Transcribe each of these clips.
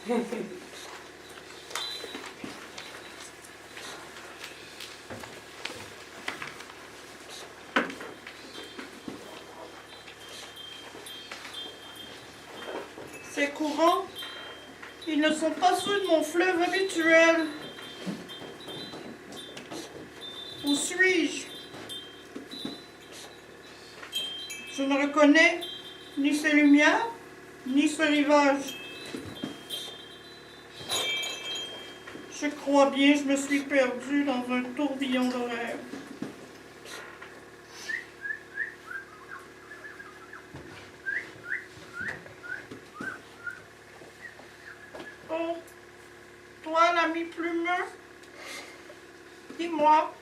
Ces courants, ils ne sont pas ceux de mon fleuve habituel. Où suis-je? Je ne reconnais ni ces lumières, ni ce rivage. Je crois bien que je me suis perdue dans un tourbillon de rêves. Oh, toi, l'ami plumeux, dis-moi,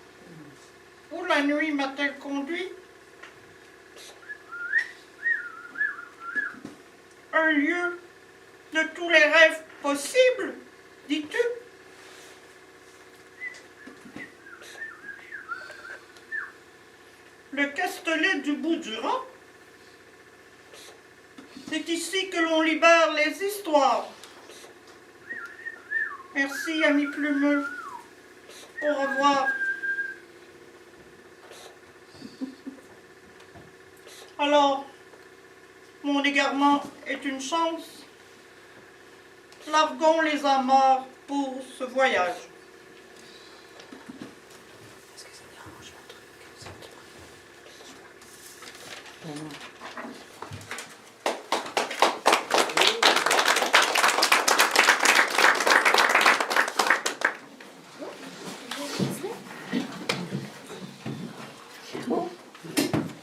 où la nuit m'a-t-elle conduit? Un lieu de tous les rêves possibles, dis-tu? Le Castelet du bout du rang? C'est ici que l'on libère les histoires. Merci, ami plumeux. Au revoir. Alors, mon égarement est une chance. Larguons les amarres pour ce voyage.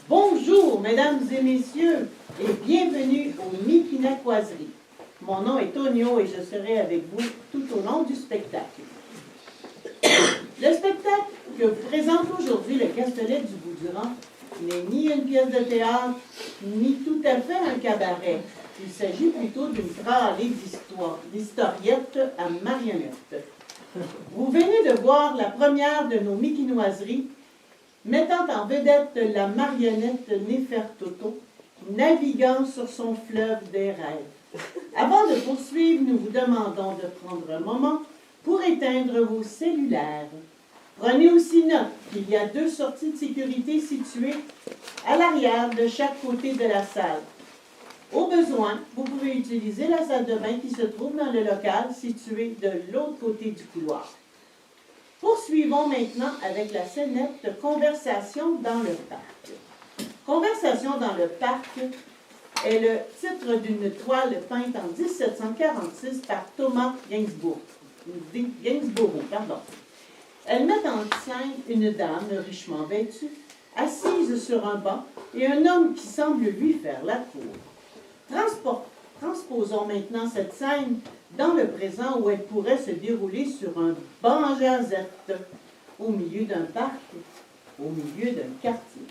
Bonjour, mesdames et messieurs, et bienvenue au Mikinacoiserie. Mon nom est Tonio et je serai avec vous tout au long du spectacle. Le spectacle que vous présente aujourd'hui le Castelet du Bout-du-Rang n'est ni une pièce de théâtre, ni tout à fait un cabaret. Il s'agit plutôt d'une tralée d'historiettes à marionnettes. Vous venez de voir la première de nos Mikinoiseries, mettant en vedette la marionnette Néfertoto, naviguant sur son fleuve des rêves. Avant de poursuivre, nous vous demandons de prendre un moment pour éteindre vos cellulaires. Prenez aussi note qu'il y a 2 sorties de sécurité situées à l'arrière de chaque côté de la salle. Au besoin, vous pouvez utiliser la salle de bain qui se trouve dans le local situé de l'autre côté du couloir. Poursuivons maintenant avec la scénette Conversation dans le parc. Conversation dans le parc est le titre d'une toile peinte en 1746 par Thomas Gainsborough. Elle met en scène une dame richement vêtue, assise sur un banc, et un homme qui semble lui faire la cour. Transposons maintenant cette scène dans le présent où elle pourrait se dérouler sur un banc jazette, au milieu d'un parc, au milieu d'un quartier.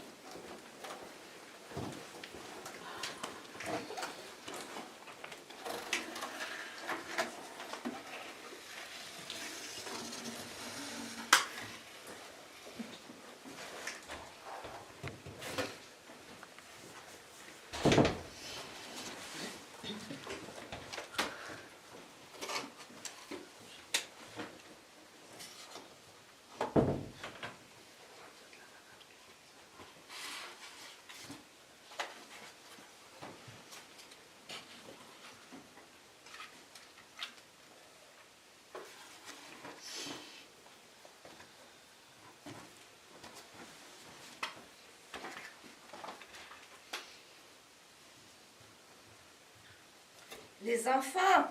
Les enfants,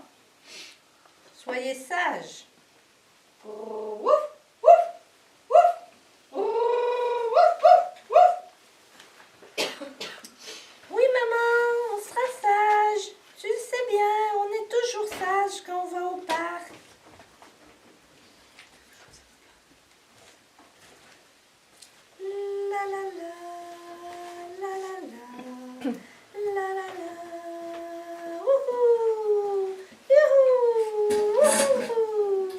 soyez sages. Oui, maman, on sera sage. Tu le sais bien, on est toujours sage quand on va au parc. La la la, la la la, la la la. Wouhou, youhou, wouhou.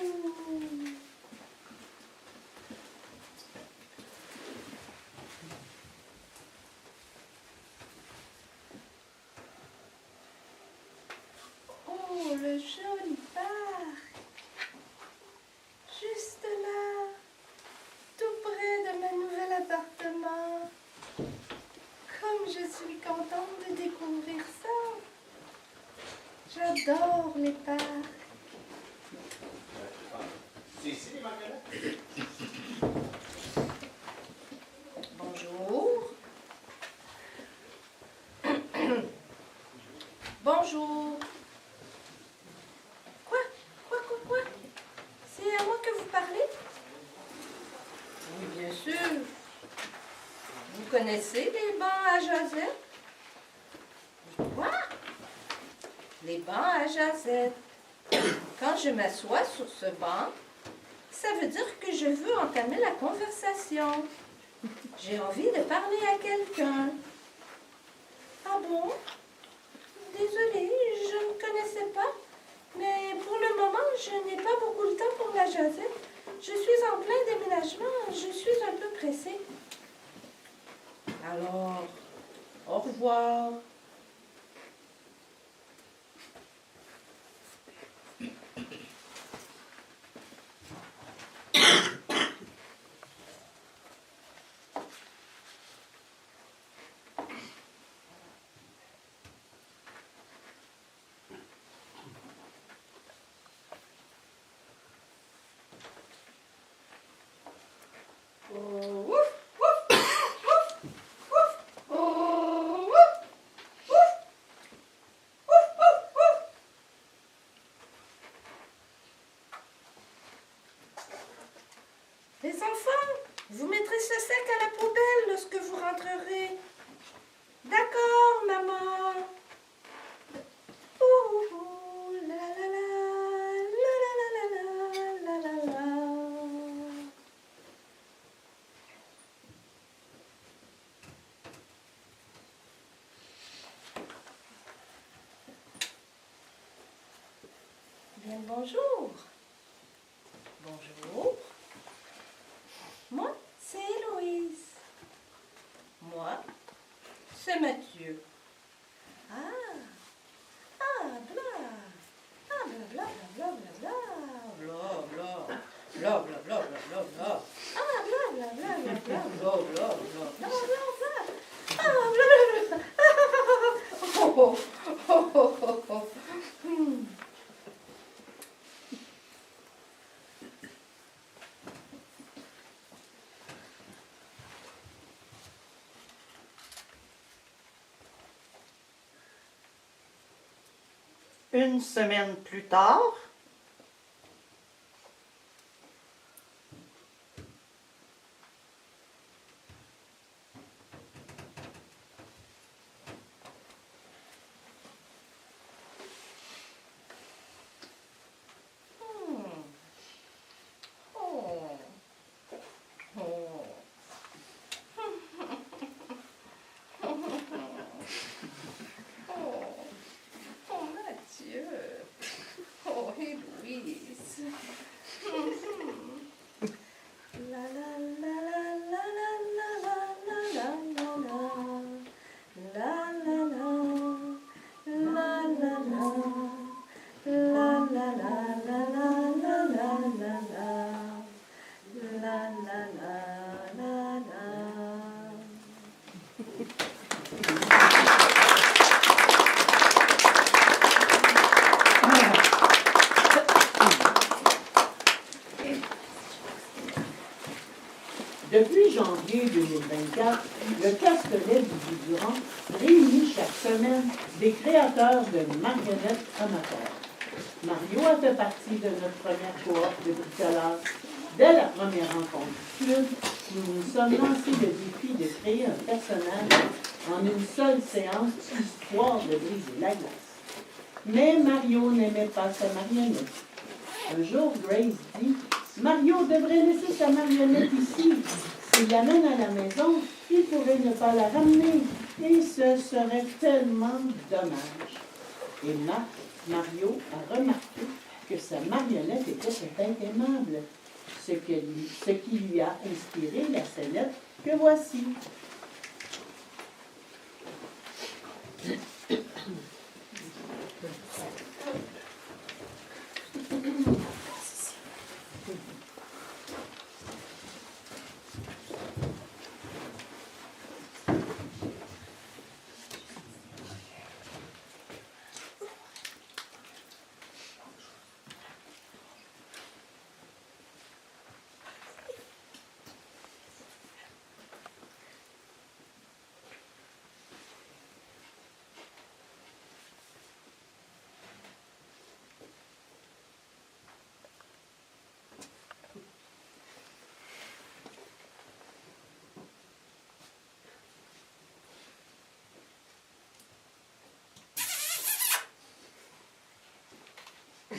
Oh, le joli J'adore les parcs. C'est ici les marionnettes? Bonjour. Bonjour. Quoi? Quoi? C'est à moi que vous parlez? Oui, bien sûr. Vous connaissez les bancs à Josette? Quoi? Les bancs à Josette. Quand je m'assois sur ce banc, ça veut dire que je veux entamer la conversation. J'ai envie de parler à quelqu'un. Ah bon? Désolée, je ne connaissais pas. Mais pour le moment, je n'ai pas beaucoup de temps pour la jasette. Je suis en plein déménagement. Je suis un peu pressée. Alors, au revoir. Les enfants, vous mettrez ce sac à la poubelle lorsque vous rentrerez. D'accord, maman. Ouh, la la la, la la la la la la la. Bien, bonjour. Bonjour. Moi, c'est Héloïse. Moi, c'est Mathieu. Ah, bla. Ah, bla, bla, bla, bla, bla, bla. Bla, bla, bla, bla, bla, bla, bla. Ah, bla, bla, bla, bla, bla, bla, bla, bla, bla, bla, bla. Ah, bla, bla, bla. Oh, oh, oh, oh, oh, oh. Une semaine plus tard, Mathieu. Oh, Héloïse. La la la la la la la la la la la. La la la. La la la. La la la la la la la la la. La la la la la. Depuis janvier 2024, le Castellet du Bidurand réunit chaque semaine des créateurs de marionnettes amateurs. Mario a fait partie de notre première cohorte de bricolage. Dès la première rencontre du club, nous nous sommes lancés le défi de créer un personnage en une seule séance, histoire de briser la glace. Mais Mario n'aimait pas sa marionnette. Un jour, Grace dit « Mario devrait laisser sa marionnette ici. S'il l'amène à la maison, il pourrait ne pas la ramener. Et ce serait tellement dommage. » Et Mario a remarqué que sa marionnette était peut-être aimable, ce qui lui a inspiré la scénette que voici.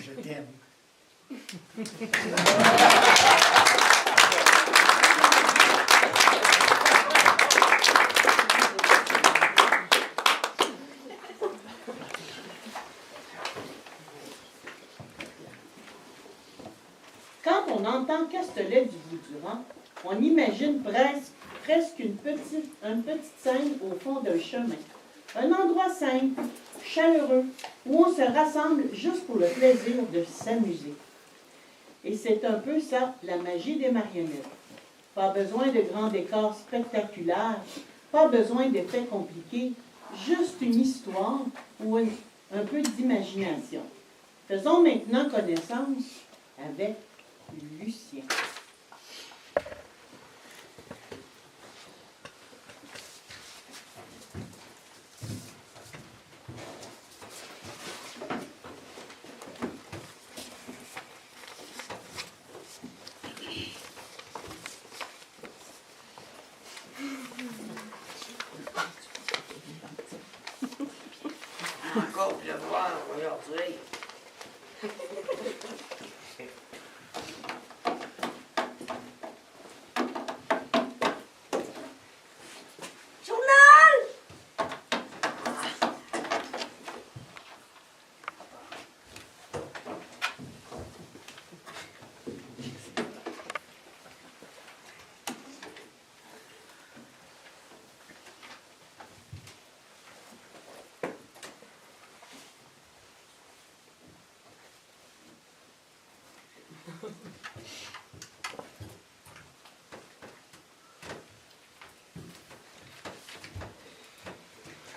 Je t'aime. Quand on entend Castelet du Bout-Durand, on imagine presque une petite scène au fond d'un chemin. Un endroit simple, chaleureux, où on se rassemble juste pour le plaisir de s'amuser. Et c'est un peu ça, la magie des marionnettes. Pas besoin de grands décors spectaculaires, pas besoin d'effets compliqués, juste une histoire ou un peu d'imagination. Faisons maintenant connaissance avec Lucien. Encore pleuvoir aujourd'hui. Journal!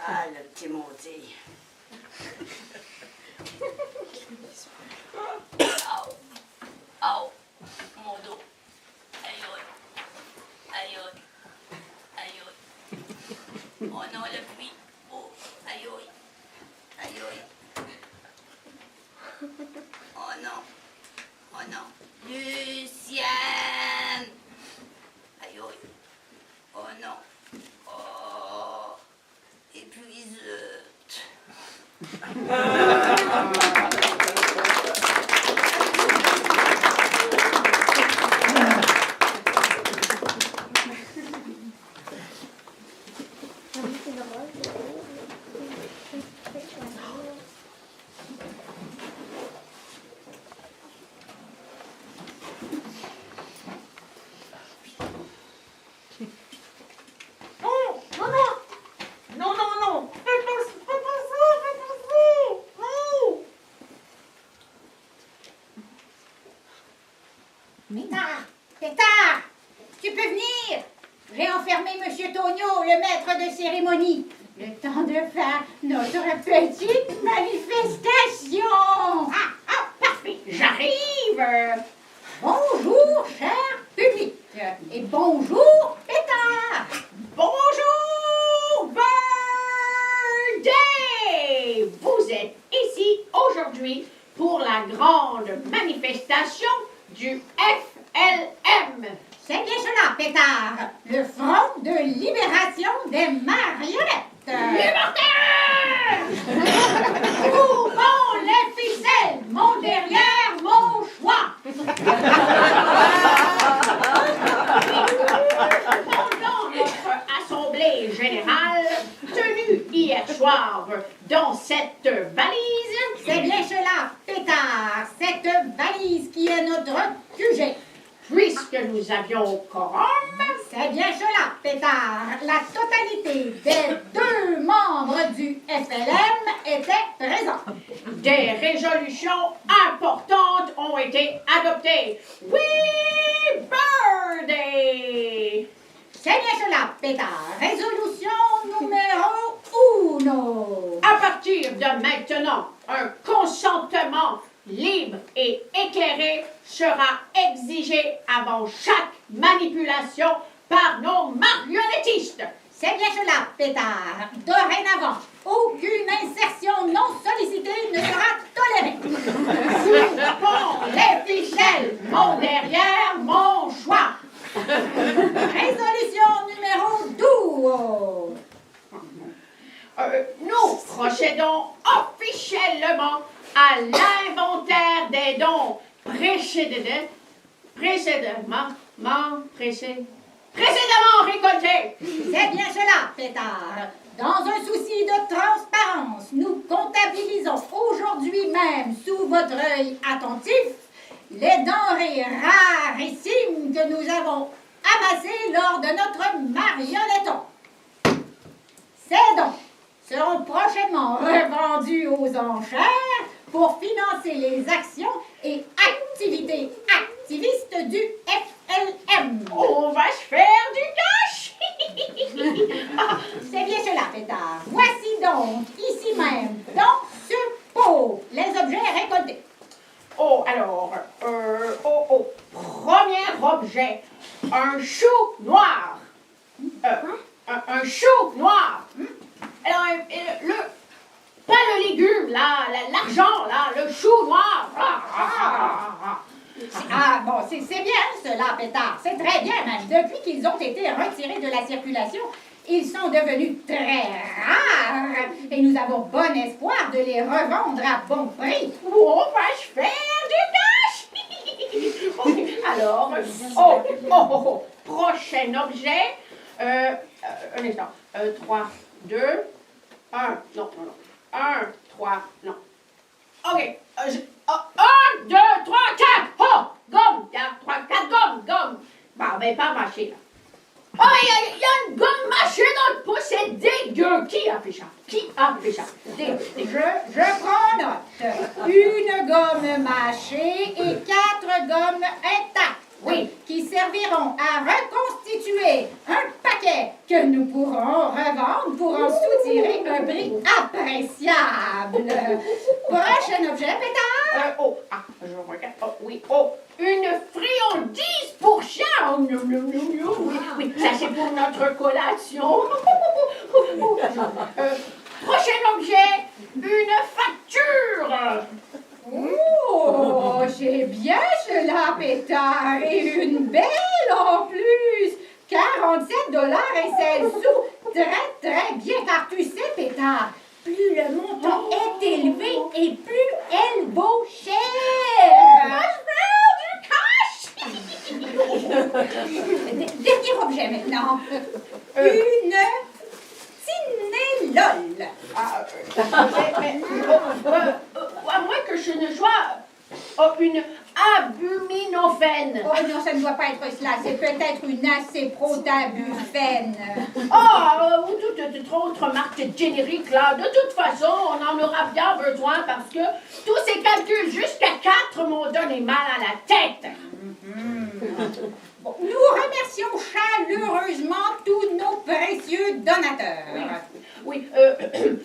Ah, le petit maudit. Au, au, mon dos. Aïe, aïe, aïe, aïe, aïe. Oh non, le pluie. Oh, aïe, aïe, aïe. Oh non, oh non. Lucienne. Aïe, aïe. Oh non. Oh. Et puis zut. Pétard, tu peux venir. J'ai enfermé Monsieur Tonio, le maître de cérémonie. Le temps de faire notre petite manifestation. Ah, parfait, j'arrive. Bonjour, cher public. Et bonjour, Pétard. Bonjour, Birthday. Vous êtes ici aujourd'hui pour la grande manifestation du FLM. C'est bien cela, Pétard. Le Front de libération des marionnettes. Libertaire! Coupons les ficelles, mon derrière, mon choix. Pendant notre assemblée générale, tenue hier soir dans cette valise, c'est bien cela, Pétard, cette valise qui est notre QG. Puisque nous avions quorum, c'est bien cela, Pétard. La totalité des 2 membres du FLM étaient présents. Des résolutions importantes ont été adoptées. Oui, birthday! C'est bien cela, Pétard. Résolution numéro 1. À partir de maintenant, un consentement libre et éclairé sera exigé avant chaque manipulation par nos marionnettistes. C'est bien cela, Pétard. Dorénavant, aucune insertion non sollicitée ne sera tolérée. Coupons les ficelles, mon derrière, mon choix. Résolution numéro 12. Nous procédons officiellement à l'inventaire les dons précédemment récoltés. C'est bien cela, Pétard. Dans un souci de transparence, nous comptabilisons aujourd'hui même, sous votre œil attentif, les denrées rarissimes que nous avons amassées lors de notre marionnetton. Ces dons seront prochainement revendus aux enchères pour financer les actions et activités activistes du FLM. On va se faire du cash. Ah, c'est bien cela, Pétard. Voici donc, ici même, dans ce pot, les objets récoltés. Oh, alors, premier objet, un chou noir. Un chou noir. Alors, pas le légume, là, l'argent, là, le chou noir. Ah, bon, c'est bien cela, Pétard. C'est très bien, même. Depuis qu'ils ont été retirés de la circulation, ils sont devenus très rares et nous avons bon espoir de les revendre à bon prix. On va se faire du cash. Alors, prochain objet. Un instant. 3, 2, 1. Non. 1, 3, non. OK. 1, 2, 3, 4. Oh! Gomme. 3, 4 gommes. Bon, ben, pas mâché, là. Oh, il y a une gomme mâchée dans le pouce, c'est dégueu. Qui a fait ça? Dégueu. Je prends note. Une gomme mâchée et 4 gommes intactes. Oui. Qui serviront à reconstituer un paquet que nous pourrons revendre pour en soutirer un prix appréciable. Prochain objet, Pétard. Je regarde. Oui. Une friandise pour chat. Oui, ça c'est pour notre collation. Prochain objet, une facture. Oh, j'ai bien cela, Pétard, et une belle en plus. 47,16 $. Très bien, car tu sais, Pétard, plus le montant est élevé et plus elle vaut cher. Dernier objet maintenant. Une Tinélole. À moins que je ne sois une abuminophène. Oh non, ça ne doit pas être cela. C'est peut-être une acéprotabufène. Ou toute autre marque générique, là. De toute façon, on en aura bien besoin parce que tous ces calculs jusqu'à 4 m'ont donné mal à la tête. Bon, nous remercions chaleureusement tous nos précieux donateurs. Oui,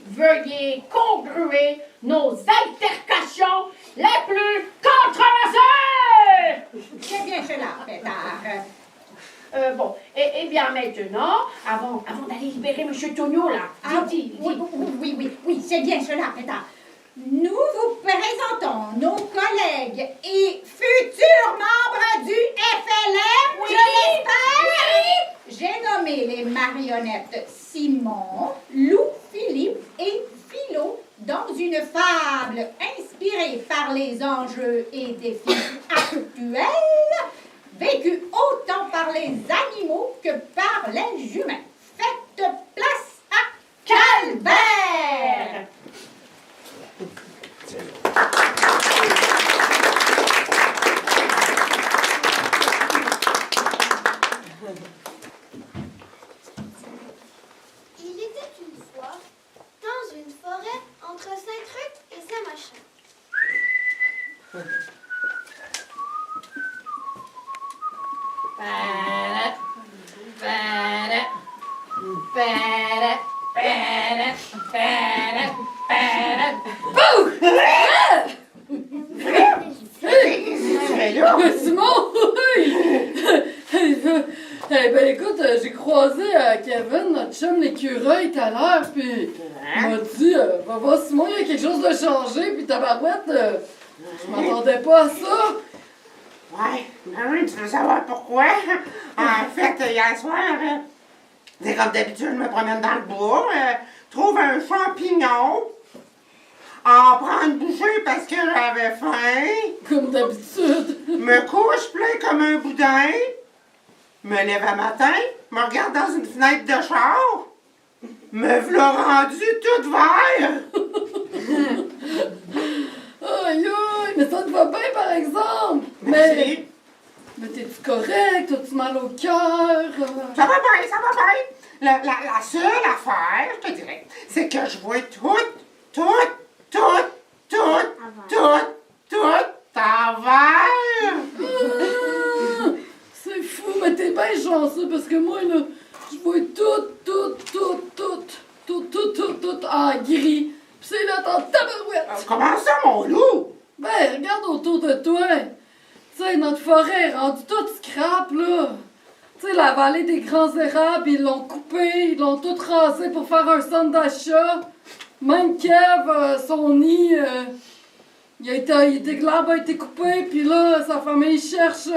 veuillez congruer nos altercations les plus controversées! C'est bien cela, Pétard. Et bien maintenant, avant d'aller libérer M. Tonio, là, dis. Oui, c'est bien cela, Pétard. Nous vous présentons nos collègues et futurs membres du FLM, je l'espère. J'ai nommé les marionnettes Simon, Lou, Philippe et Philo dans une fable inspirée par les enjeux et défis actuels, vécue autant par les animaux que par les humains. Faites place à Calvaire! Il était une fois, dans une forêt entre Saint-Truc et Saint-Machin. Simon, oui! Eh ben écoute, j'ai croisé Kevin, notre chum l'écureuil, tout à l'heure, puis il m'a dit, va voir Simon, il y a quelque chose de changé, puis tabarouette, je m'attendais pas à ça. Ouais, ben oui, tu veux savoir pourquoi? En fait, hier soir, comme d'habitude, je me promène dans le bois, trouve un champignon. en prendre une bouchée parce que j'avais faim, Comme d'habitude. me couche plein comme un boudin, me lève à matin, me regarde dans une fenêtre de char, me v'là rendu toute vert. Aïe, aïe, mais ça te va bien, par exemple. Merci. Mais t'es-tu correct? T'as-tu mal au cœur? Ça va bien, ça va bien. La seule affaire, je te dirais, c'est que je vois tout en vert. Ah, c'est fou, mais t'es bien chanceux parce que moi, là, je vois tout en gris. Pis c'est là dans tabarouette. Comment ça, mon loup? Ben, regarde autour de toi. Tu sais, notre forêt est rendue toute scrap, là. Tu sais, la vallée des grands érables, ils l'ont coupé, ils l'ont tout rasé pour faire un centre d'achat. Même Kev, son nid, l'arbre a été coupé, puis là, sa famille cherche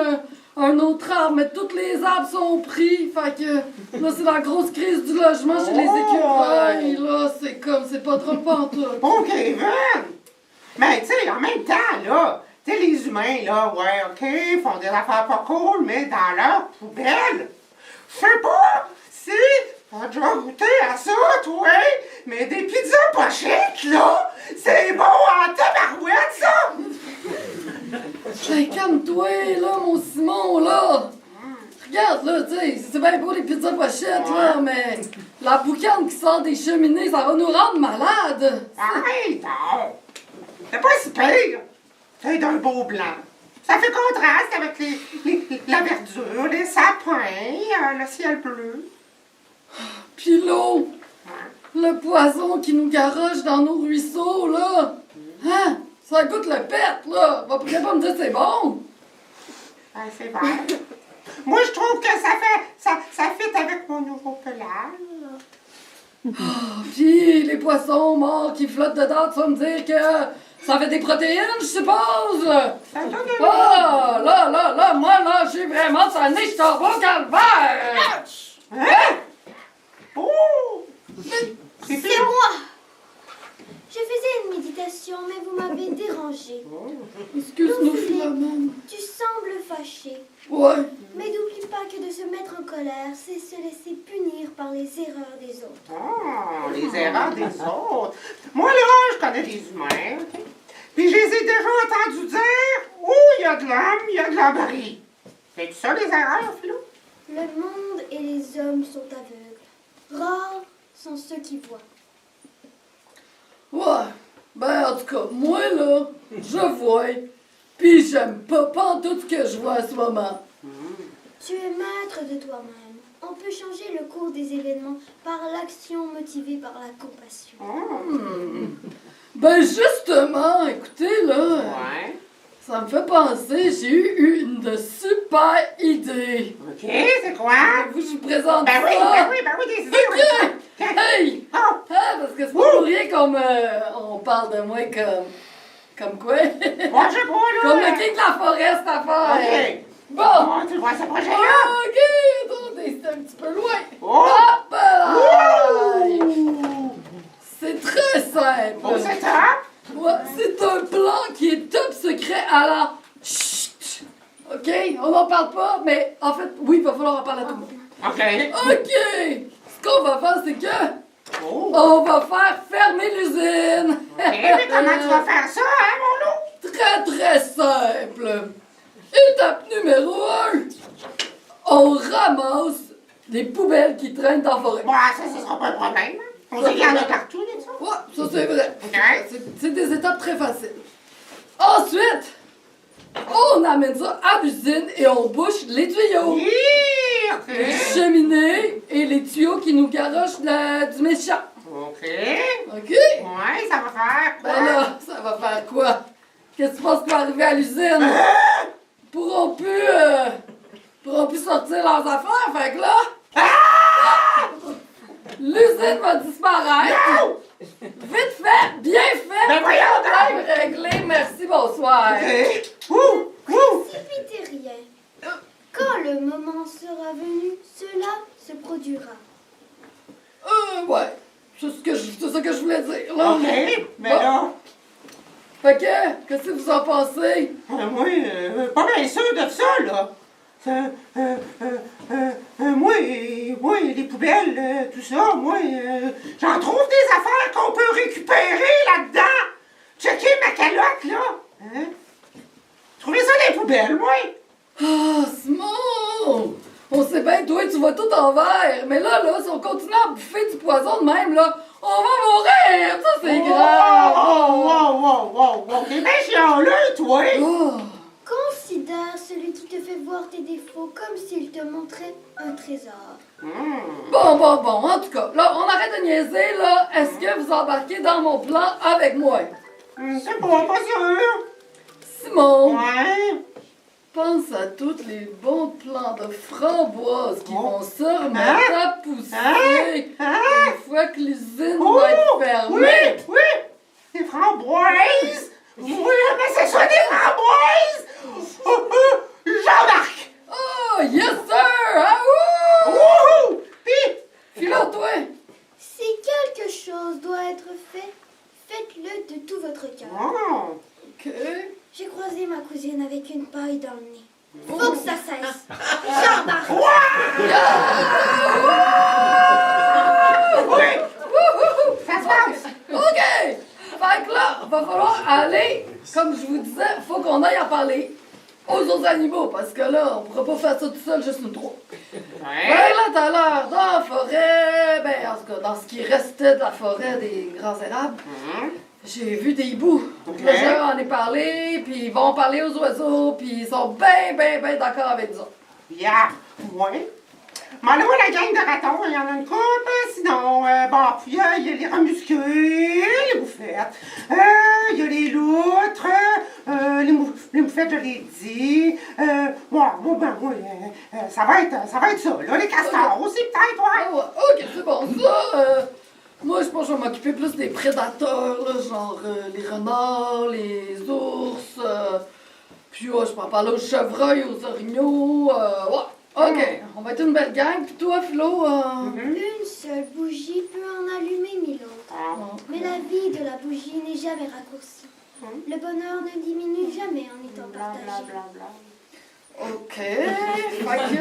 un autre arbre, mais tous les arbres sont pris. Fait que là, c'est la grosse crise du logement chez les écureuils. Là, c'est pas trop pantoute. Bon, Kevin! Mais tu sais, en même temps, là, tu sais, les humains, là, ouais, OK, font des affaires pas cool, mais dans leur poubelle, je sais pas si t'as déjà goûté à ça, toi, mais des pizzas pas chics, là, c'est bon en tabarouette, ça! Hey, calme-toi, là, mon Simon, là! Regarde, là, tu sais, c'est bien beau les pizzas pochettes, là, mais la boucane qui sort des cheminées, ça va nous rendre malades! Arrête, non! C'est pas si pire! C'est d'un beau blanc. Ça fait contraste avec la verdure, les sapins, le ciel bleu. Puis l'eau! Le poison qui nous garoche dans nos ruisseaux, là! Hein? Ça goûte le pet, là! Va pas me dire que c'est bon! Ben, c'est vrai. Moi, je trouve que ça fit avec mon nouveau pelage. Puis les poissons morts qui flottent dedans, tu vas me dire que ça fait des protéines, je suppose! Ah! Là, moi, là, j'ai vraiment tanné, je t'en vais au calvaire! Hein? Oh! C'est moi! Je faisais une méditation, mais vous m'avez dérangé. Excuse-nous, Philomène. Tu sembles fâché. Ouais. Mais n'oublie pas que de se mettre en colère, c'est se laisser punir par les erreurs des autres. Oh, les erreurs des autres. Moi, là, je connais des humains, OK? Puis je les ai déjà entendus dire, oh, il y a de l'homme, il y a de l'abri. C'est ça, les erreurs, Philo? Le monde et les hommes sont aveugles. Rares sont ceux qui voient. Ouais. Ben, en tout cas, moi, là, je vois. Puis j'aime pas tout ce que je vois en ce moment. Tu es maître de toi-même. On peut changer le cours des événements par l'action motivée par la compassion. Ben, justement, écoutez, là, Ouais. ça me fait penser, j'ai eu une super idée. OK, c'est quoi? Vous, je vous présente Ben ça. oui, des idées. OK! Oui. Hey! Oh. Ah, parce que c'est pas pour rien qu'on on parle de moi comme quoi? Moi, je sais pas, là. Comme le king de la forêt, cette affaire. OK. Bon! Oh, tu vois ce projet-là? Ah, OK! Attendez, c'est un petit peu loin. Oh! Hop là! Ouh! C'est très simple. Oh, c'est top! Ouais, c'est un plan qui est top secret. Alors, chut! OK? On n'en parle pas, mais en fait, oui, il va falloir en parler à tout le monde. OK. OK! Ce qu'on va faire, c'est que Oh! on va faire fermer l'usine. OK, mais comment tu vas faire ça, hein, mon loup? Très, très simple. Étape numéro 1. On ramasse les poubelles qui traînent dans la forêt. Bon, ça, ce sera pas un problème. On sait qu'il y en a partout, là, ça. Ouais, ça c'est vrai. OK. C'est des étapes très faciles. Ensuite, on amène ça à l'usine et on bouche les tuyaux. Oui, Les OK. cheminées et les tuyaux qui nous garochent du méchant. OK. OK? Ouais, ça va faire quoi? Ben là, ça va faire quoi? Qu'est-ce que tu penses qui va arriver à l'usine? Ils pourront plus sortir leurs affaires, fait que là... L'usine va disparaître. Non! Vite fait, bien fait. Ben voyons Problème réglé, merci, bonsoir. OK. Ouh! Ouh! Précipitez rien. Quand le moment sera venu, cela se produira. Ouais, c'est ça que je voulais dire. Là. OK, mais Bon. là, Fait que, qu'est-ce que vous en pensez? Moi, pas bien sûr de ça, là. Moi, les poubelles, tout ça, moi, j'en trouve des affaires qu'on peut récupérer là-dedans. Checkez ma calotte, là. Hein? Trouvez ça dans les poubelles, moi. Ah, Simon! On sait bien, toi, tu vas tout en vert. Mais là, si on continue à bouffer du poison de même, là, on va mourir! Ça, c'est grave! Wow, t'es bien chialeux, toi. Oh. Considère celui qui te fait voir tes défauts comme s'il te montrait un trésor. Bon. En tout cas, là, on arrête de niaiser, là. Est-ce que vous embarquez dans mon plan avec moi? C'est pas sûr. Simon! Ouais. Pense à tous les bons plants de framboises qui vont sûrement Hein? pousser Hein? une fois que l'usine va être fermée. Oui, des framboises. Oui, mais c'est ça, des framboises. J'embarque. Oh, yes sir! Ah, Wouhou! Puis, Philo-toi! Si quelque chose doit être fait, faites-le de tout votre cœur. oh. OK. J'ai croisé ma cousine avec une paille dans le nez. Faut que ça cesse. J'embarque. Oui, ça se passe. OK! Fait que là, va falloir aller, comme je vous disais, faut qu'on aille en parler aux autres animaux, parce que là, on pourra pas faire ça tout seul, juste nous trois. Ben là, tout à l'heure, dans la forêt, ben en tout cas, dans ce qui restait de la forêt des grands érables, j'ai vu des hiboux. Ok. Là, je leur en ai parlé, puis ils vont parler aux oiseaux, puis ils sont bien d'accord avec nous autres. Yeah, ouais. Mais là, la gang de ratons, il y en a une couple, sinon, puis il y a les rats musqués, les moufettes, il y a les loutres, les moufettes, je l'ai dit, ça va être ça, là, les castors aussi, peut-être, ouais. Ah ouais, OK, c'est bon, ça, moi, je pense que je vais m'occuper plus des prédateurs, là, genre les renards, les ours, puis ouais, je peux en parler aux chevreuils, aux orignaux, ouais. OK, on va être une belle gang. Puis toi, Philo, Une seule bougie peut en allumer 1000 autres. Mais la vie de la bougie n'est jamais raccourcie. Le bonheur ne diminue jamais en étant partagé. OK, fait que...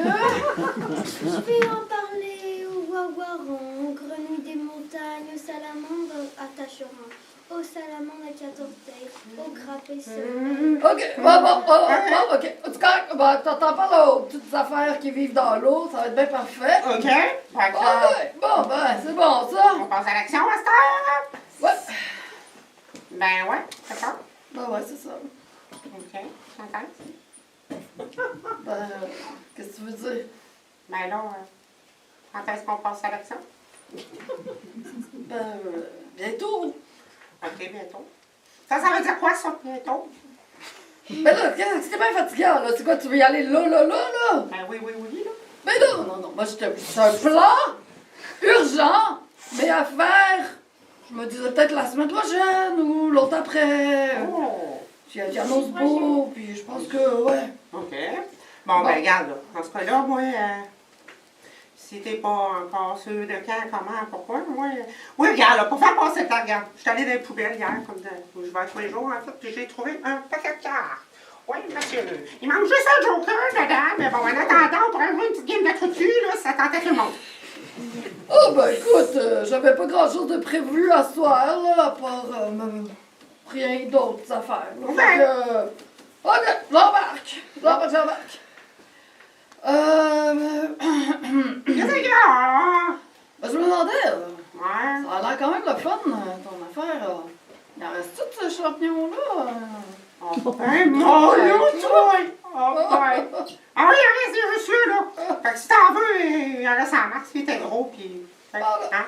Je vais en parler aux wawarons, aux grenouilles des montagnes, aux salamandres à tâcherons, aux salamandres à 14 têtes, aux crapes et OK, bon, OK. En tout cas, t'en parles aux petites affaires qui vivent dans l'eau, ça va être bien parfait. OK, fait que, Ouais, bon, ben, c'est bon, ça. on passe à l'action, à cette heure? Ouais. Ben ouais, d'accord. Ben ouais, c'est ça. OK, j'entends. Ben, qu'est-ce que tu veux dire? Ben là, quand est-ce qu'on passe à l'action? Ben, bientôt. OK, bientôt. Ça veut dire quoi, ça, bientôt? Ben là, c'était bien fatigant, là. C'est quoi, tu veux y aller là? Ben oui, là. Ben non, moi, c'est un plan urgent, mais à faire, je me disais peut-être la semaine prochaine ou l'autre après. Oh! J'y annonce beau, puis je pense que, ouais. OK. Bon, ben regarde, là. Dans ce cas-là, moi, si t'es pas encore sûr de quand, comment, pourquoi, moi... Oui, regarde, là, pour faire passer le temps, regarde. Je suis allée dans les poubelles hier, où je vais tous les jours, en fait, puis j'ai trouvé un paquet de cartes. Oui, monsieur. Il manque juste un joker dedans, mais bon, en attendant, on pourrait jouer une petite game de trucs, là, si ça tentait tout le monde. Oh, ben écoute, j'avais pas grand-chose de prévu à ce soir, là, à part rien d'autres affaires. Là. Fait que, OK, j'embarque. Qu'est-ce qu'il y a? Ben, je me demandais, Ouais. ça a l'air quand même le fun, ton affaire. Il en reste tout ce champignon-là? Un mon loup, toi! Oh, ouais. Ah oui, il reste des reçus, là. Fait que si t'en veux, il en reste en mars, il était gros, puis... Hein?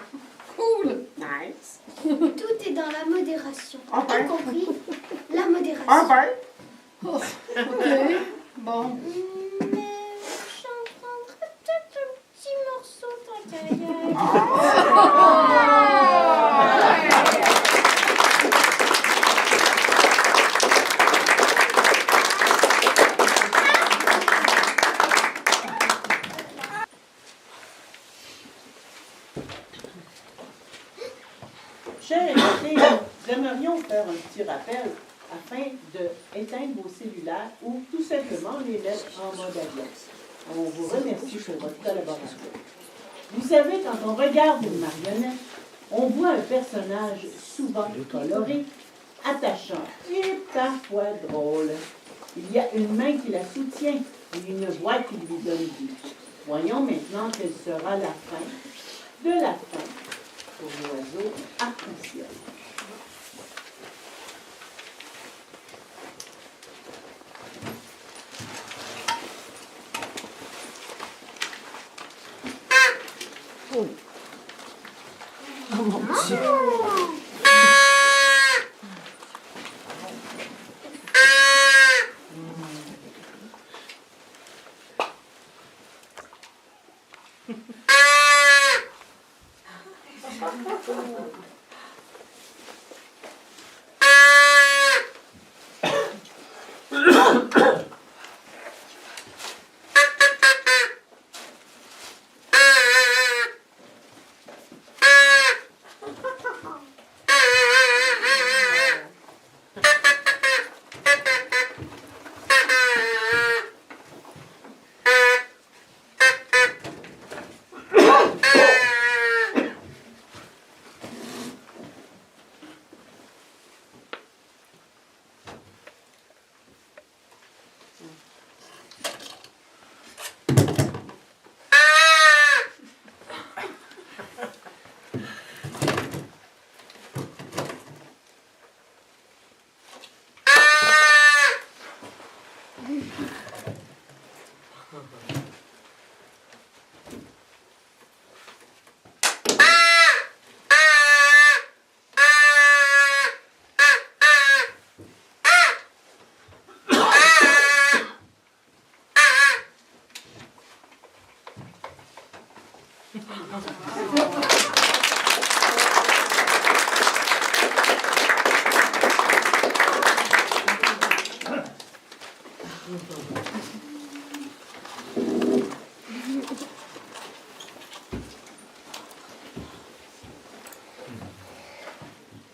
Cool! Nice. tout est dans la modération, y compris la modération. Ah ben. Oh, OK, bon. Mais j'en prendrais peut-être un petit morceau, tant qu'à y aller. Chers invités, nous aimerions faire un petit rappel éteindre vos cellulaires ou tout simplement les mettre en mode avion. On vous remercie pour votre collaboration. Vous savez, quand on regarde une marionnette, on voit un personnage souvent coloré, attachant et parfois drôle. Il y a une main qui la soutient et une voix qui lui donne vie. Voyons maintenant quelle sera la fin de la fin pour l'oiseau arc-en-ciel.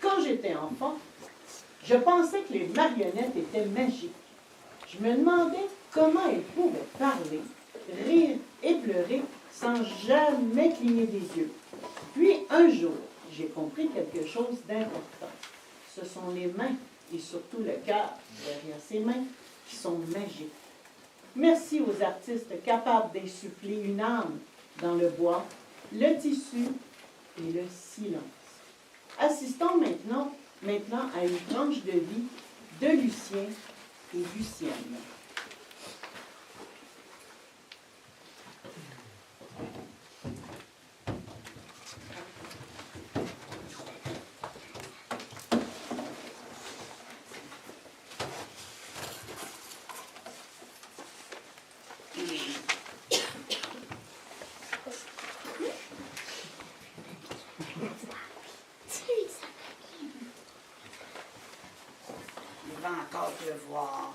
Quand j'étais enfant, je pensais que les marionnettes étaient magiques. Je me demandais comment elles pouvaient parler, rire et pleurer sans jamais cligner des yeux. Puis un jour, j'ai compris quelque chose d'important. Ce sont les mains et surtout le cœur derrière ces mains qui sont magiques. Merci aux artistes capables d'insuffler une âme dans le bois, le tissu et le silence. Assistons maintenant à une tranche de vie de Lucien et Lucienne. Il va encore pleuvoir.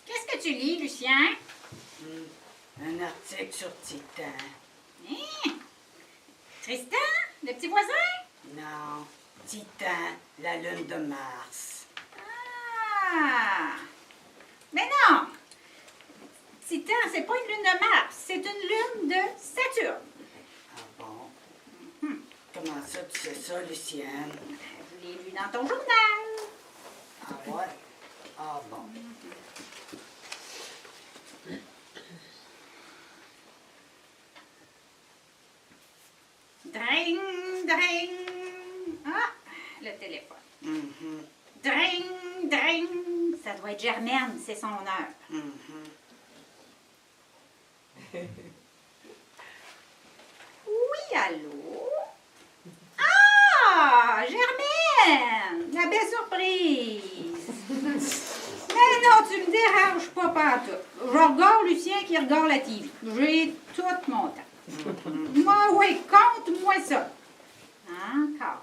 Qu'est-ce que tu lis, Lucien? Un article sur Titan. Hein? Tristan? Le petit voisin? Non, Titan, la lune de Mars. Ah! Mais non! Titan, c'est pas une lune de Mars, c'est une lune de Saturne. Ah bon? Comment ça, tu sais ça, Lucienne? Je l'ai lu dans ton journal. Ah ouais? Ah bon. Dring, dring. Ah, le téléphone. Dring, dring. Ça doit être Germaine, c'est son heure. Oui, allô? Ah, Germaine! La belle surprise! Mais non, tu me déranges pas pantoute. Je regarde Lucien qui regarde la TV. J'ai tout mon temps. Moi, oui, compte-moi ça. Encore.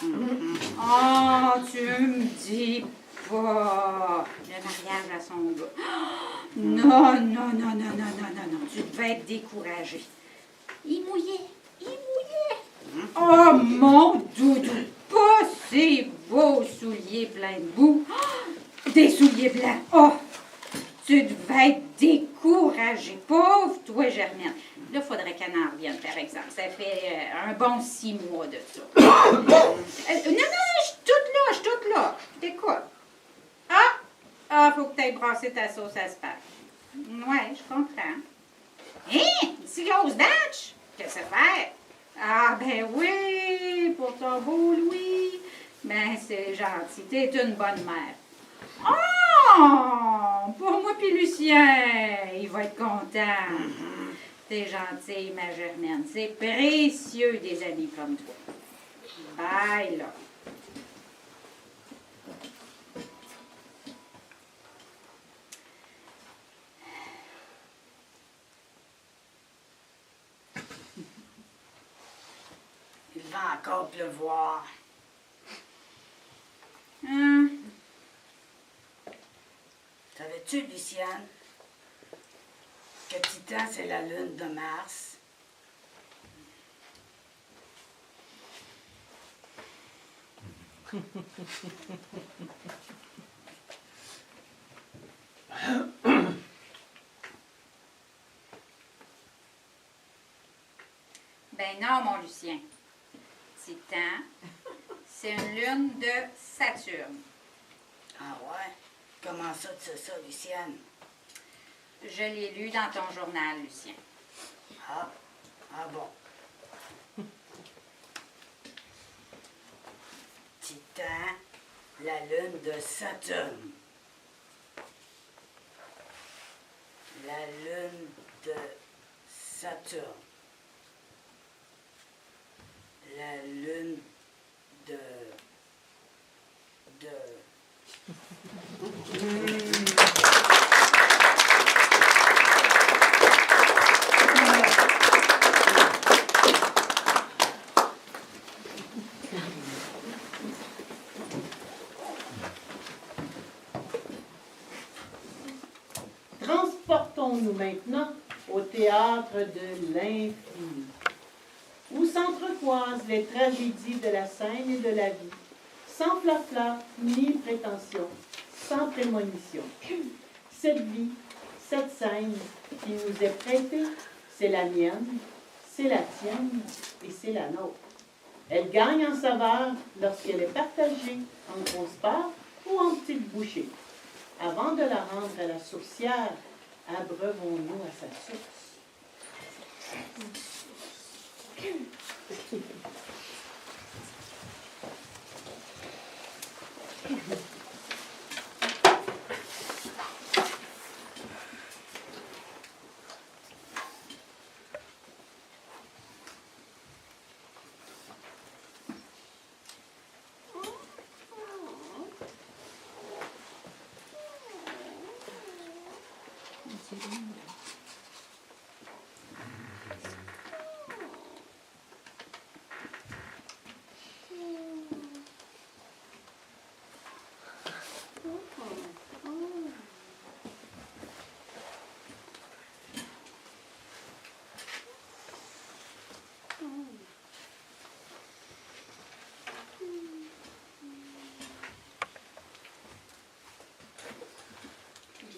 Oh, tu me dis pas. Le mariage à son gars. Non, non, non, non, non, non, non, non. Tu devais être découragé. Il mouillait. Il mouillait. Oh, mon doudou. Pas ces beaux souliers pleins de boue. Oh, des souliers blancs. Oh, tu devais être découragé. Pauvre toi, Germaine. Là, il faudrait qu'elle en revienne, par exemple. Ça fait un bon 6 mois de ça. Non, non, je suis toute là. Je t'écoute. Faut que tu ailles brasser ta sauce à spag. Ouais, je comprends. Hein? Une si grosse batch? Qu'est-ce que ça fait? Ah, ben oui, pour ton beau Louis. Ben, c'est gentil. T'es une bonne mère. Oh! Pour moi puis Lucien, il va être content. T'es gentille, ma Germaine. C'est précieux des amis comme toi. Bye, là. Il va encore pleuvoir. Savais-tu, Luciane, que Titan, c'est la lune de Mars? Ben non, mon Lucien. Titan, c'est une lune de Saturne. Ah ouais? Comment ça, tu sais ça, Luciane? Je l'ai lu dans ton journal, Lucien. Ah bon. Titan, la lune de Saturne. La lune de Saturne. La lune de... Transportons-nous maintenant au théâtre de l'infini, où s'entrecroisent les tragédies de la scène et de la vie, sans flafla ni prétention, sans prémonition. Cette vie, cette scène qui nous est prêtée, c'est la mienne, c'est la tienne et c'est la nôtre. Elle gagne en saveur lorsqu'elle est partagée en grosses parts ou en petites bouchées. Avant de la rendre à la sourcière, abreuvons-nous à sa source.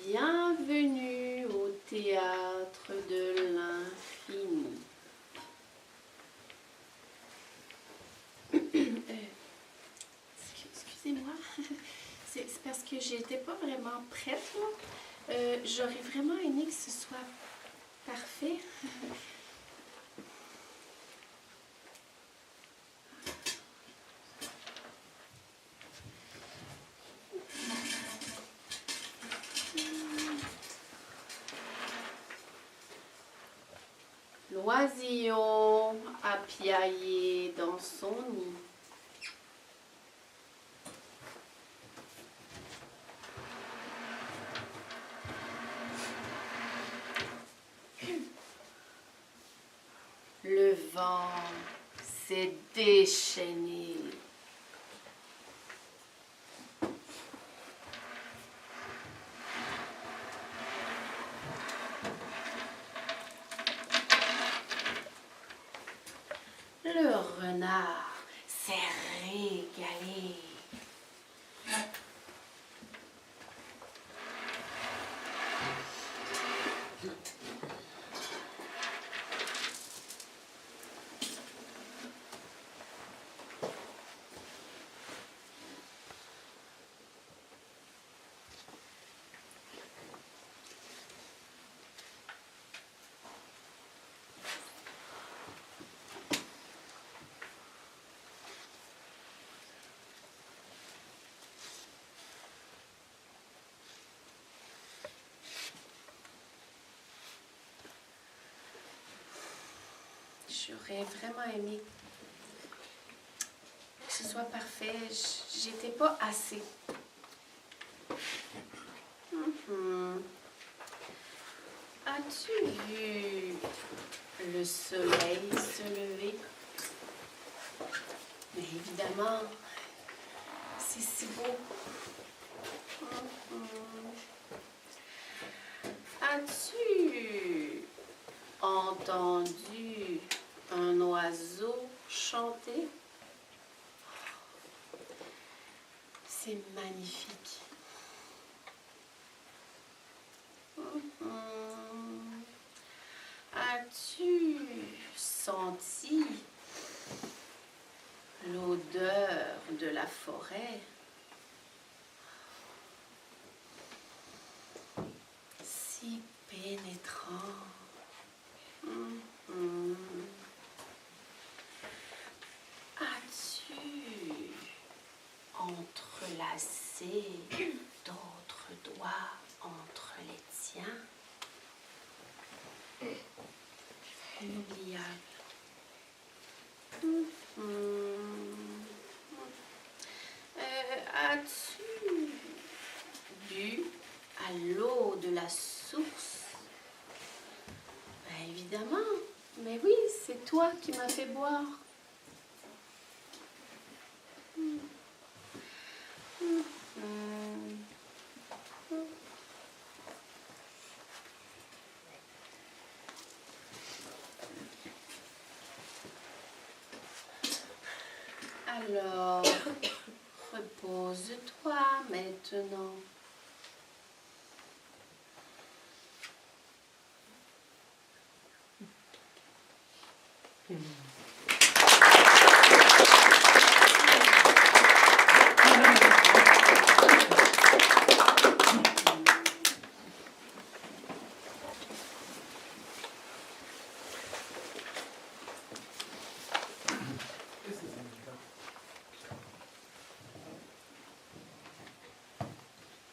Bienvenue au théâtre de l'infini. Excusez-moi, c'est parce que j'étais pas vraiment prête, là. J'aurais vraiment aimé que ce soit parfait. L'oisillon a piaillé dans son nid. Le vent s'est déchaîné. Le renard s'est régalé. J'aurais vraiment aimé que ce soit parfait. J'étais pas assez. As-tu vu le soleil se lever? Mais évidemment, c'est si beau. As-tu entendu un oiseau chanter? C'est magnifique. As-tu senti l'odeur de la forêt? Si pénétrant. As-tu entrelacé d'autres doigts entre les tiens? Inoubliable. As-tu bu à l'eau de la source? Ben, évidemment. Mais oui, c'est toi qui m'as fait boire. Alors, repose-toi maintenant.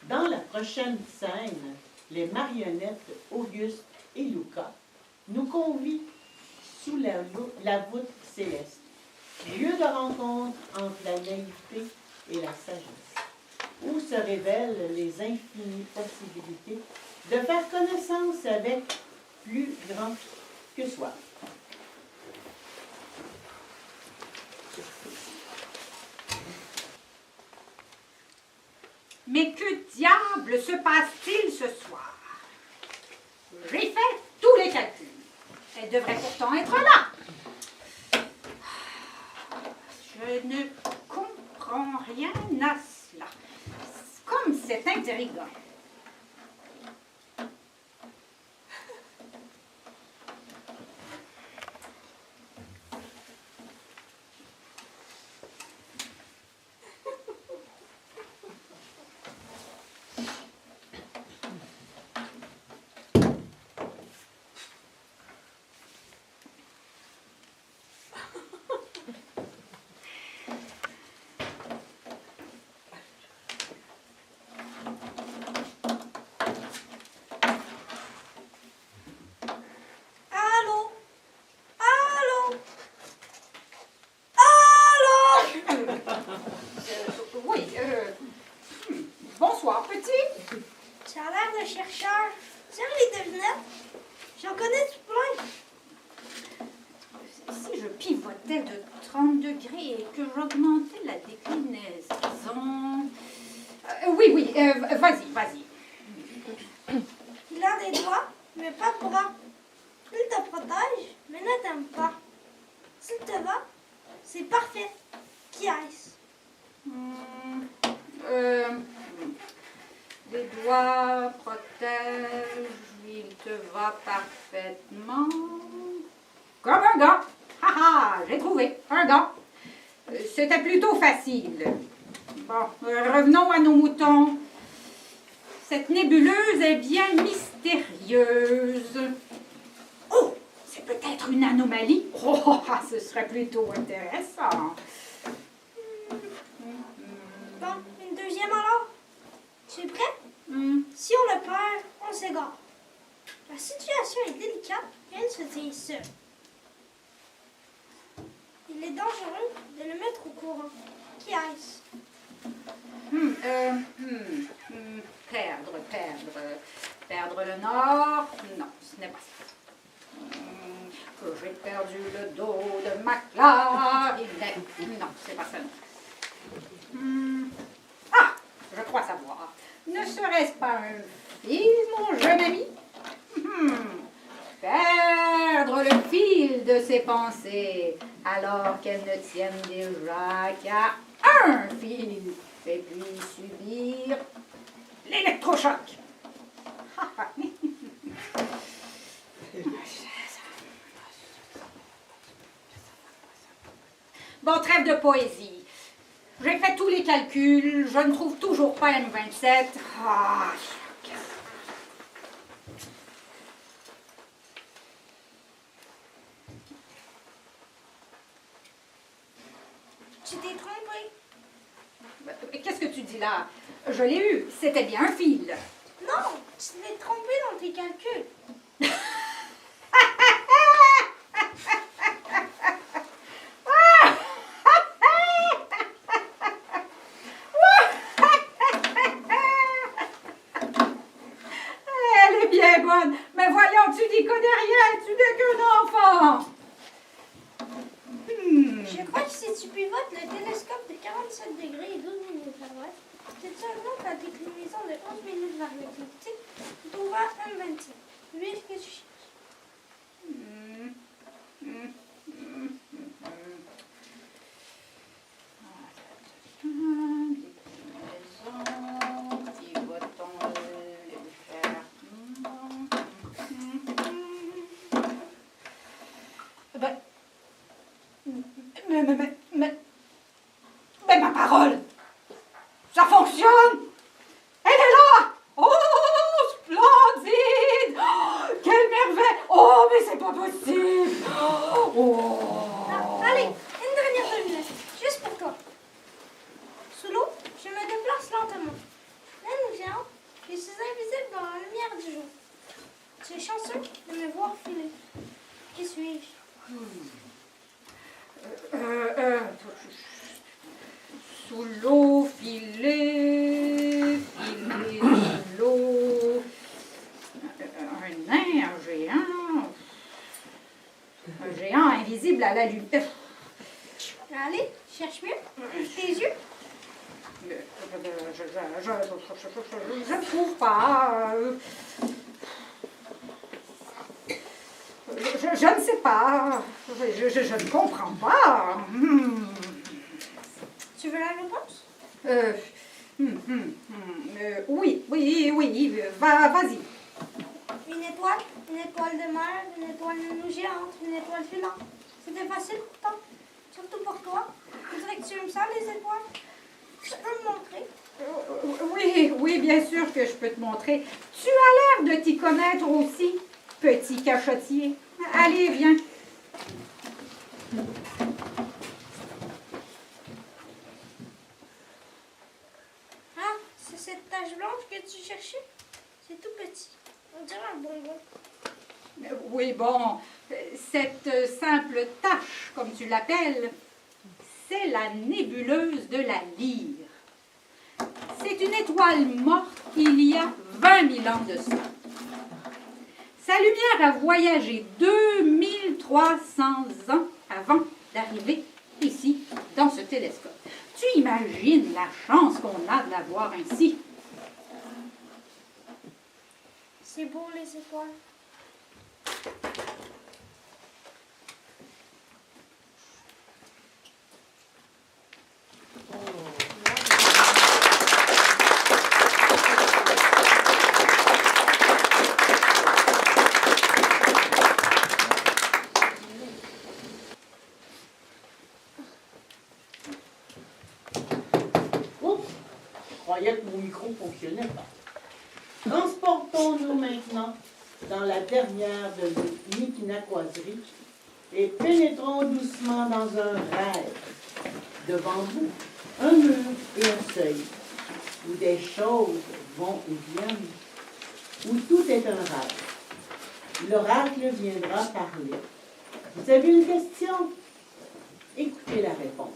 Dans la prochaine scène, les marionnettes Auguste et Luca nous convient sous la voûte céleste, lieu de rencontre entre la naïveté et la sagesse, où se révèlent les infinies possibilités de faire connaissance avec plus grand que soi. Mais que diable se passe-t-il ce soir? J'ai fait tous les calculs. Elle devrait pourtant être là. Je ne comprends rien à cela. Comme c'est intriguant. Bonsoir, petit. Tu as l'air de chercheur. Tu aimes les devinettes? J'en connais tout plein. Si je pivotais de 30 degrés et que j'augmentais la déclinaison... oui, vas-y. Il a des doigts, mais pas de bras. Il te protège, mais ne t'aime pas. S'il te va, c'est parfait. Qui est-ce? Les doigts protègent, il te va parfaitement. Comme un gars. Ha ha, j'ai trouvé, un gars. C'était plutôt facile. Bon, revenons à nos moutons. Cette nébuleuse est bien mystérieuse. Oh, c'est peut-être une anomalie. Oh, ce serait plutôt intéressant. Bon, une deuxième alors. Tu es prêt? Si on le perd, on s'égare. La situation est délicate, rien ne se tient seul. Il est dangereux de le mettre au courant. Qui est-ce? Perdre le nord? Non, ce n'est pas ça. Que j'ai perdu le dos de ma clarinette? Non, c'est pas ça. Ah, je crois savoir. Ne serait-ce pas un fil, mon jeune ami? Perdre le fil de ses pensées, alors qu'elles ne tiennent déjà qu'à un fil, et puis subir l'électrochoc. Bon, trêve de poésie. J'ai fait tous les calculs, je ne trouve toujours pas M27. Tu t'es trompé. Qu'est-ce que tu dis là? Je l'ai eu, c'était bien un fil. Non, tu t'es trompé dans tes calculs. Elle est bien bonne, mais voyons, tu n'y connais rien, tu n'es qu'un enfant. Je crois que si tu pivotes le télescope de 47 degrés et 12 minutes à l'ouest, tu te augmentes la déclinaison de 11 minutes vers l'écliptique, tu trouveras M27. Lui, est-ce que tu cherches? Mais ma parole, ça fonctionne! Elle est là! Oh, splendide! Oh, quelle merveille! Oh, mais c'est pas possible! Oh. Ah, allez, une dernière devinette, juste pour toi. Sous l'eau, je me déplace lentement. Naine géante, je suis invisible dans la lumière du jour. Tu es chanceux de me voir filer. Qui suis-je? Sous l'eau, filer sous l'eau. Un nain, un géant invisible à la lumière. Allez, cherche mieux. Tes yeux. Je ne trouve pas. Je ne sais pas. Je ne comprends pas. Tu veux la réponse? Oui, vas-y. Une étoile de mer, une étoile géante, une étoile filante. C'était facile pourtant, surtout pour toi. On dirait que tu aimes ça, les étoiles. Tu peux me montrer? Oui, bien sûr que je peux te montrer. Tu as l'air de t'y connaître aussi, petit cachotier. Allez, viens. Ah, c'est cette tache blanche que tu cherchais? C'est tout petit. On dirait un bonbon. Oui, bon, cette simple tache, comme tu l'appelles, c'est la nébuleuse de la Lyre. C'est une étoile morte il y a 20 000 ans de ça. Sa lumière a voyagé 2300 ans avant d'arriver ici, dans ce télescope. Tu imagines la chance qu'on a de la voir ainsi? C'est beau, les étoiles. croyais que mon micro fonctionnait pas. Transportons-nous maintenant dans la dernière de nos Mikinakoiseries et pénétrons doucement dans un rêve. Devant vous, un mur et un seuil, où des choses vont et viennent, où tout est un rêve. L'oracle viendra parler. Vous avez une question? Écoutez la réponse.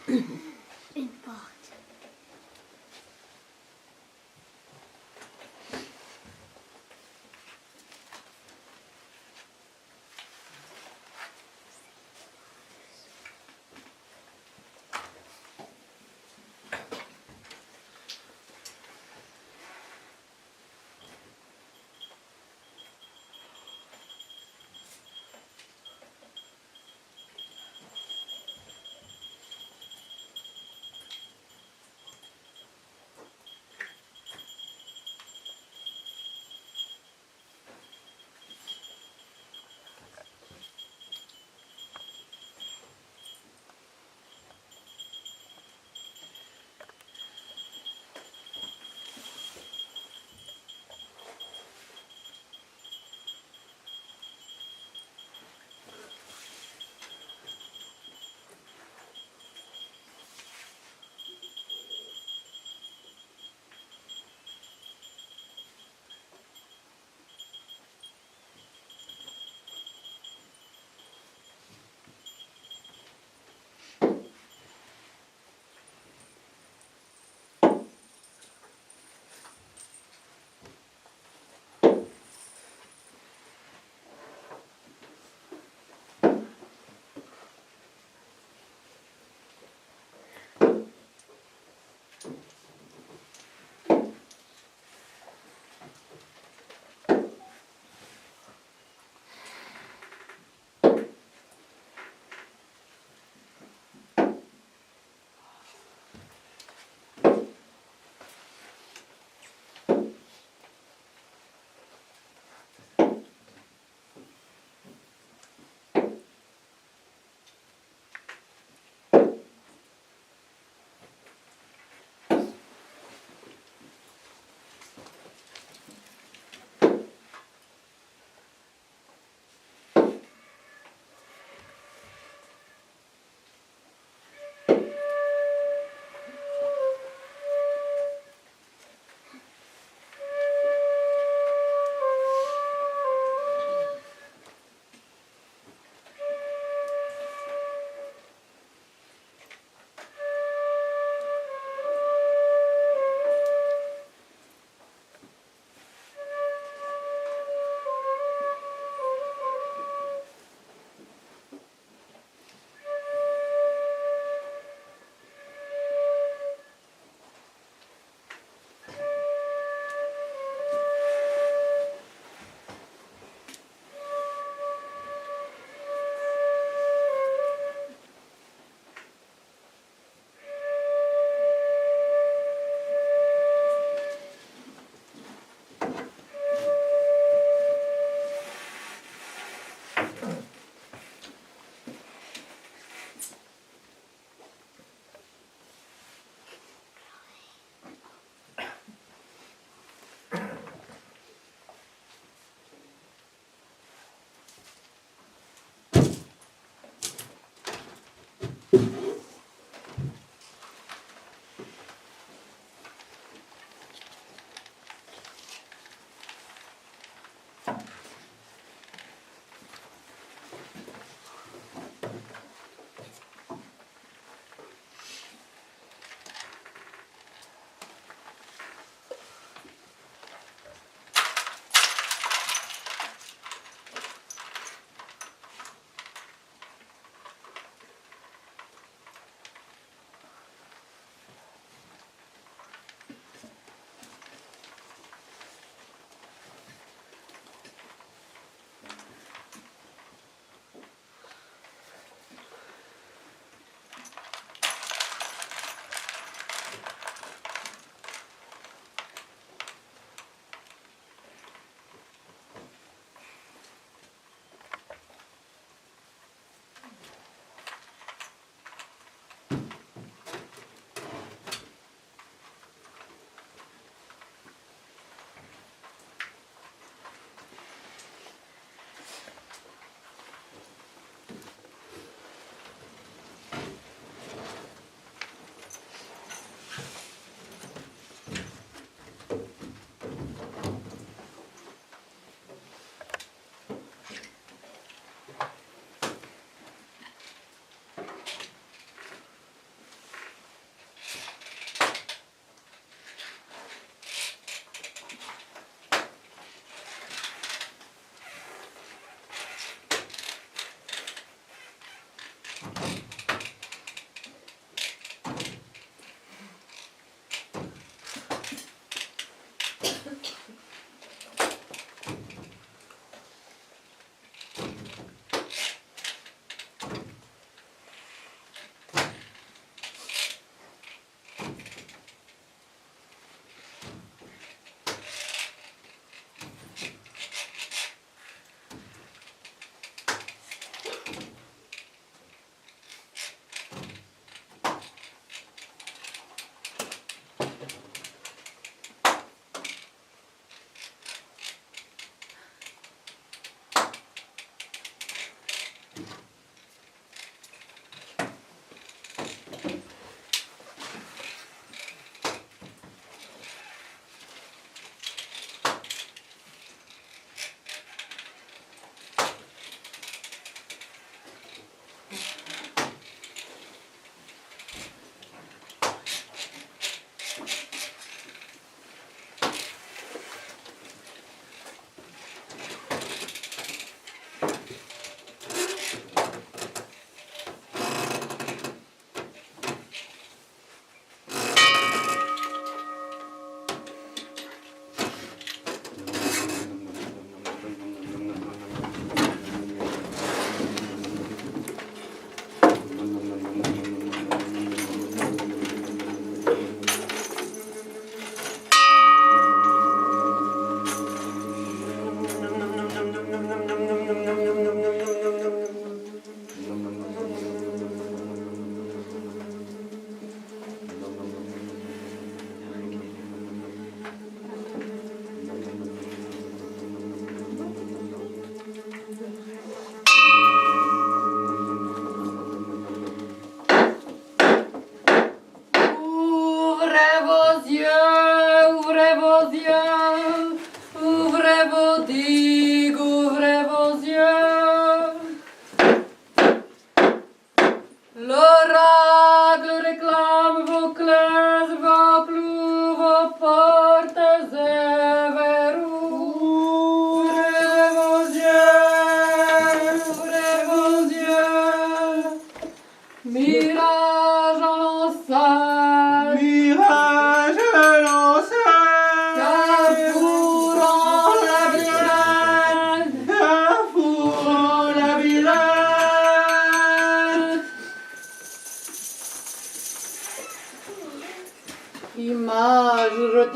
Une porte.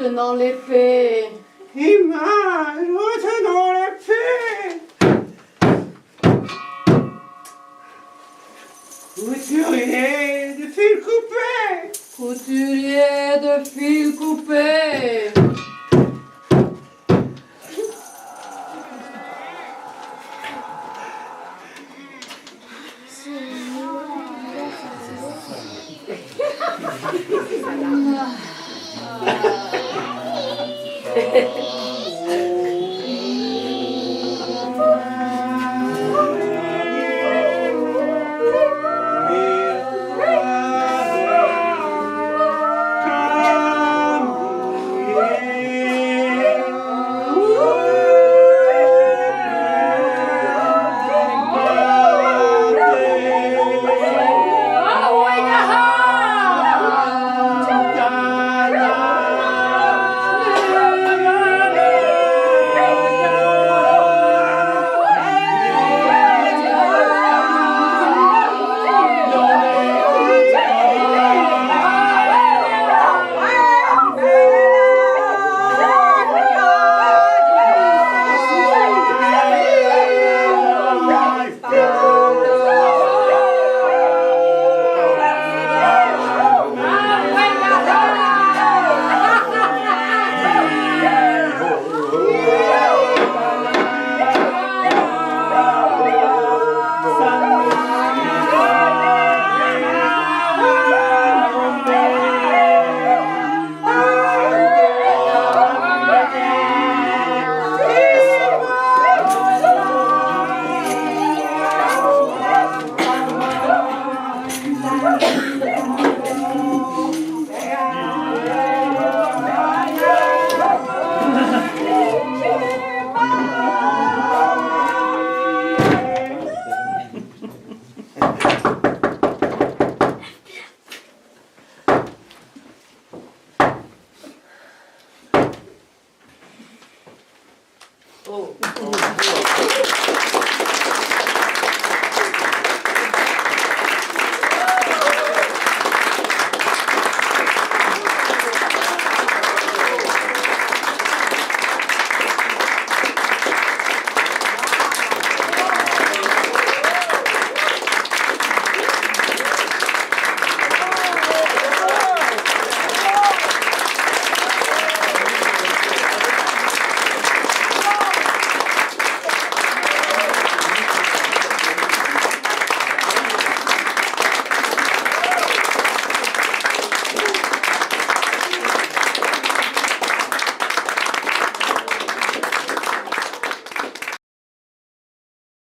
retenant l'épée. Image retenant l'épée. Couturier de fil coupé. Couturier de fil coupé.